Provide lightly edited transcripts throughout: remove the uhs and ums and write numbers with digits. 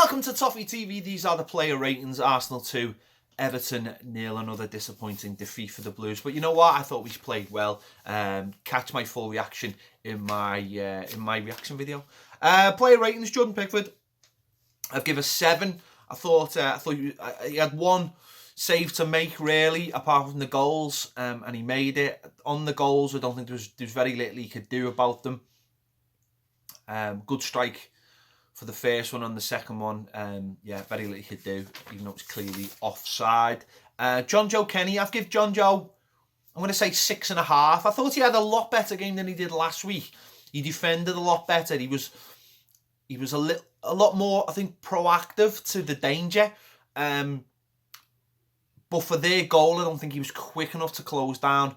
Welcome to Toffee TV. These are the player ratings. Arsenal 2, Everton 0. Another disappointing defeat for the Blues. But you know what? I thought we played well. Catch my full reaction in my reaction video. Player ratings. Jordan Pickford, I've given a 7. I thought he had one save to make really, apart from the goals, and he made it. On the goals, I don't think there was very little he could do about them. Good strike for the first one. On the second one, yeah, very little he could do, even though it was clearly offside. Jonjo Kenny, I've given Jonjo, I'm going to say 6.5. I thought he had a lot better game than he did last week. He defended a lot better. He was a lot more, I think, proactive to the danger. But for their goal, I don't think he was quick enough to close down.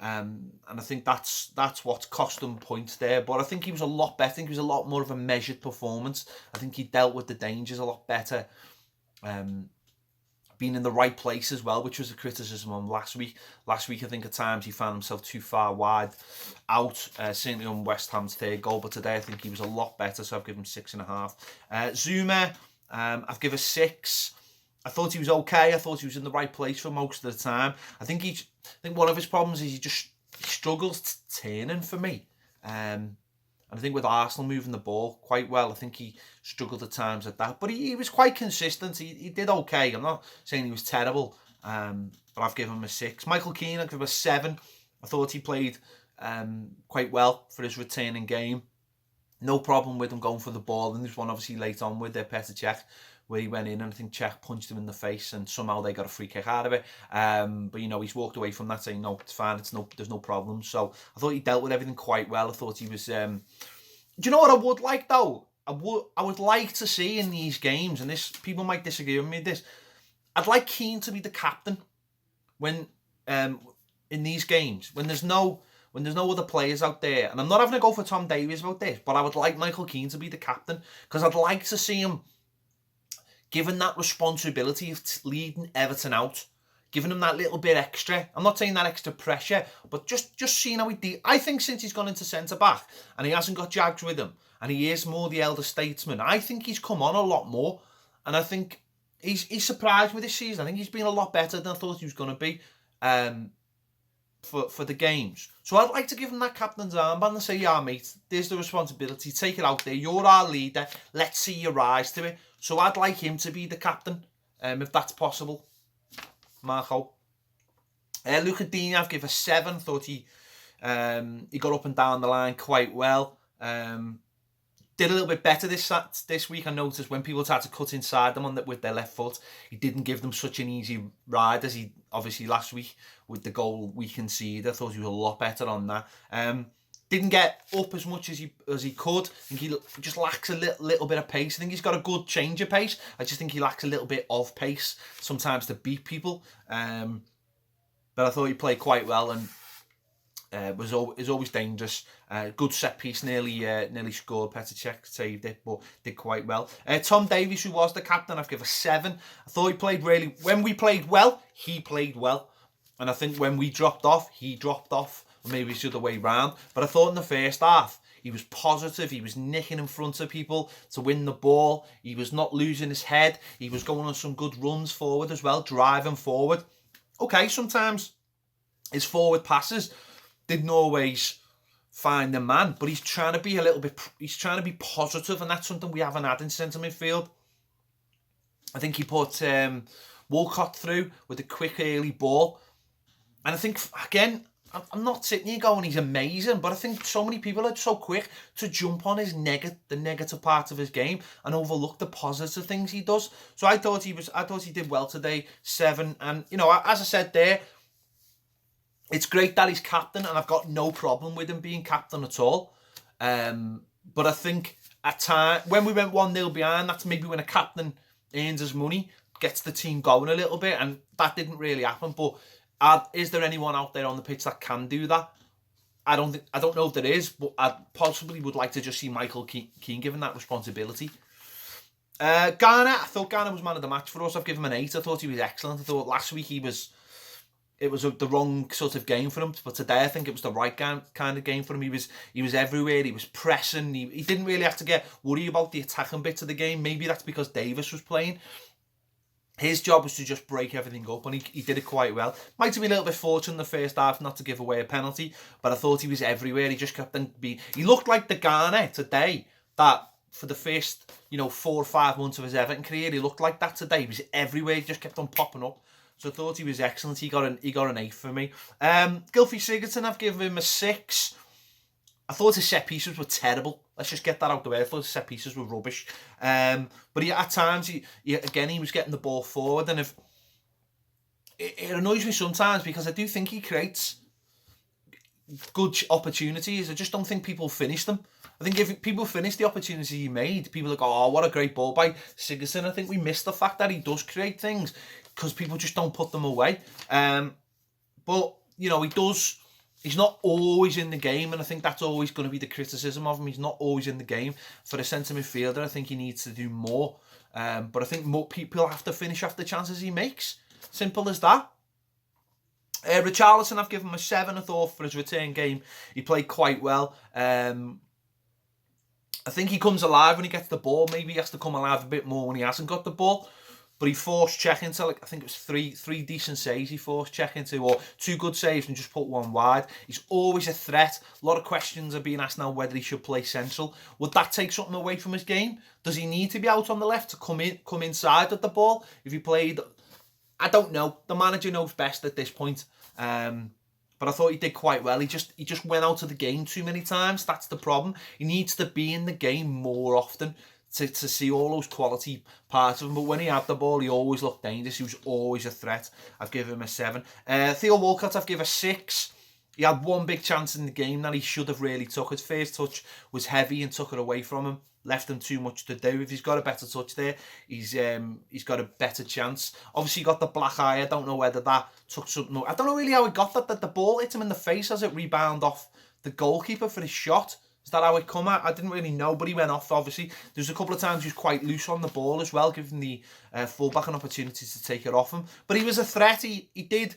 And I think that's what cost them points there. But I think he was a lot better. I think he was a lot more of a measured performance. I think he dealt with the dangers a lot better. Being in the right place as well, which was a criticism on last week. Last week, I think at times he found himself too far wide out, certainly on West Ham's third goal. But today, I think he was a lot better, so I've given him 6.5. Zuma, I've given 6. I thought he was okay. I thought he was in the right place for most of the time. I think one of his problems is he struggles turning for me. And I think with Arsenal moving the ball quite well, I think he struggled at times at that. But he was quite consistent. He did okay. I'm not saying he was terrible, but I've given him a 6. Michael Keane, I've given him a 7. I thought he played quite well for his returning game. No problem with him going for the ball. And there's one obviously late on with Petr Cech, where he went in and I think Cech punched him in the face and somehow they got a free kick out of it. But, you know, he's walked away from that saying, no, it's fine, there's no problem. So I thought he dealt with everything quite well. I thought he was... Do you know what I would like, though? I would like to see in these games, and this people might disagree with me with this, I'd like Keane to be the captain when in these games, when there's no other players out there. And I'm not having to go for Tom Davies about this, but I would like Michael Keane to be the captain, because I'd like to see him given that responsibility of leading Everton out, giving him that little bit extra. I'm not saying that extra pressure, but just seeing how he did. I think since he's gone into centre-back and he hasn't got Jags with him and he is more the elder statesman, I think he's come on a lot more. And I think he's surprised with this season. I think he's been a lot better than I thought he was going to be for the games. So I'd like to give him that captain's armband and say, yeah, mate, there's the responsibility. Take it out there. You're our leader. Let's see you rise to it. So I'd like him to be the captain, if that's possible. Marco. Luca Digne, I've given a 7. Thought he got up and down the line quite well. Did a little bit better this week. I noticed when people tried to cut inside them with their left foot, he didn't give them such an easy ride as he obviously last week with the goal we conceded. I thought he was a lot better on that. Didn't get up as much as he could. I think he just lacks a little bit of pace. I think he's got a good change of pace. I just think he lacks a little bit of pace sometimes to beat people. But I thought he played quite well and is always dangerous. Good set piece, nearly scored. Petr Cech saved it, but did quite well. Tom Davies, who was the captain, I've given a 7. I thought he played really. When we played well, he played well, and I think when we dropped off, he dropped off. Or maybe it's the other way round. But I thought in the first half, he was positive. He was nicking in front of people to win the ball. He was not losing his head. He was going on some good runs forward as well, driving forward. Okay, sometimes his forward passes didn't always find the man, but he's trying to be he's trying to be positive, and that's something we haven't had in centre midfield. I think he put Walcott through with a quick early ball. And I think, again, I'm not sitting here going he's amazing, but I think so many people are so quick to jump on the negative part of his game and overlook the positive things he does. So I thought he did well today, 7. And you know, as I said there, it's great that he's captain, and I've got no problem with him being captain at all. But I think at time when we went 1-0 behind, that's maybe when a captain earns his money, gets the team going a little bit, and that didn't really happen. But is there anyone out there on the pitch that can do that? I don't know if there is, but I possibly would like to just see Michael Keane given that responsibility. Garner, I thought Garner was man of the match for us. I've given him an 8. I thought he was excellent. I thought last week he was it was the wrong sort of game for him. But today, I think it was the right kind of game for him. He was everywhere. He was pressing. He didn't really have to get worried about the attacking bits of the game. Maybe that's because Davis was playing. His job was to just break everything up, and he did it quite well. Might have been a little bit fortunate in the first half not to give away a penalty, but I thought he was everywhere. He just kept on being... He looked like the Garner today that for the first, 4 or 5 months of his Everton career, he looked like that today. He was everywhere. He just kept on popping up. So I thought he was excellent. He got an 8 for me. Gylfi Sigurdsson, I've given him a 6. I thought his set pieces were terrible. Let's just get that out the way. I thought his set pieces were rubbish. But at times, he was getting the ball forward. And it annoys me sometimes because I do think he creates good opportunities. I just don't think people finish them. I think if people finish the opportunity he made, people are like, oh, what a great ball by Sigurdsson. I think we miss the fact that he does create things because people just don't put them away. But, he does... He's not always in the game, and I think that's always going to be the criticism of him. He's not always in the game. For a centre midfielder, I think he needs to do more. But I think more people have to finish off the chances he makes. Simple as that. Richarlison, I've given him a 7. I thought for his return game, he played quite well. I think he comes alive when he gets the ball. Maybe he has to come alive a bit more when he hasn't got the ball. But he forced check into, I think it was three decent saves he forced check into, or 2 good saves and just put 1 wide. He's always a threat. A lot of questions are being asked now whether he should play central. Would that take something away from his game? Does he need to be out on the left to come inside with the ball? If he played, I don't know. The manager knows best at this point. But I thought he did quite well. He just went out of the game too many times. That's the problem. He needs to be in the game more often to see all those quality parts of him. But when he had the ball, he always looked dangerous. He was always a threat. I've given him a 7. Theo Walcott, I've given a 6. He had 1 big chance in the game that he should have really took. His first touch was heavy and took it away from him. Left him too much to do. If he's got a better touch there, he's got a better chance. Obviously, he got the black eye. I don't know whether that took something. I don't know really how he got that. That the ball hit him in the face as it rebounded off the goalkeeper for his shot. Is that how it come out? I didn't really know, but he went off, obviously. There's a couple of times he was quite loose on the ball as well, giving the fullback an opportunity to take it off him. But he was a threat. He did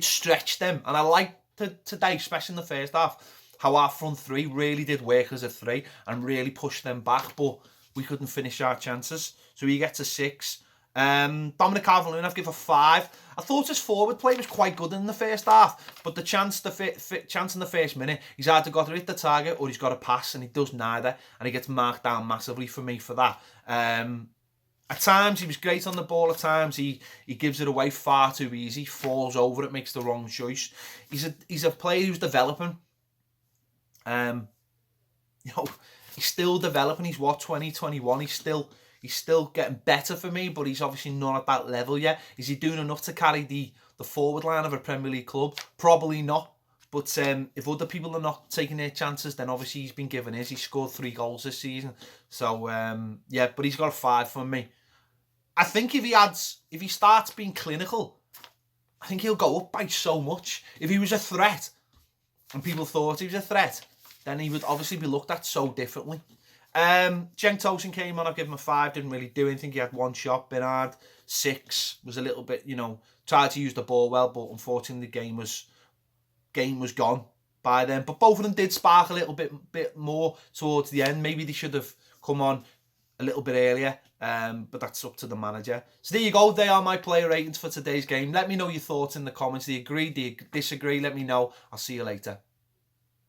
stretch them. And I liked today, especially in the first half, how our front 3 really did work as a 3 and really pushed them back, but we couldn't finish our chances. So he gets a 6. Dominic Calvert-Lewin, I've given a 5. I thought his forward play was quite good in the first half, but the chance in the first minute, he's either got to hit the target or he's got to pass, and he does neither, and he gets marked down massively for me for that. At times he was great on the ball. At times he gives it away far too easy, falls over it, makes the wrong choice. He's a player who's developing. He's still developing. He's 20, 21. He's still getting better for me, but he's obviously not at that level yet. Is he doing enough to carry the forward line of a Premier League club? Probably not. But if other people are not taking their chances, then obviously he's been given his. He scored 3 goals this season. So, yeah, but he's got a 5 from me. I think if he starts being clinical, I think he'll go up by so much. If he was a threat, and people thought he was a threat, then he would obviously be looked at so differently. Cenk Tosun came on, I've given him a 5, didn't really do anything. He had 1 shot. Bernard, 6, was a little bit, tried to use the ball well, but unfortunately the game was gone by then. But both of them did spark a little bit more towards the end. Maybe they should have come on a little bit earlier, but that's up to the manager. So there you go, they are my player ratings for today's game. Let me know your thoughts in the comments. Do you agree, do you disagree? Let me know. I'll see you later.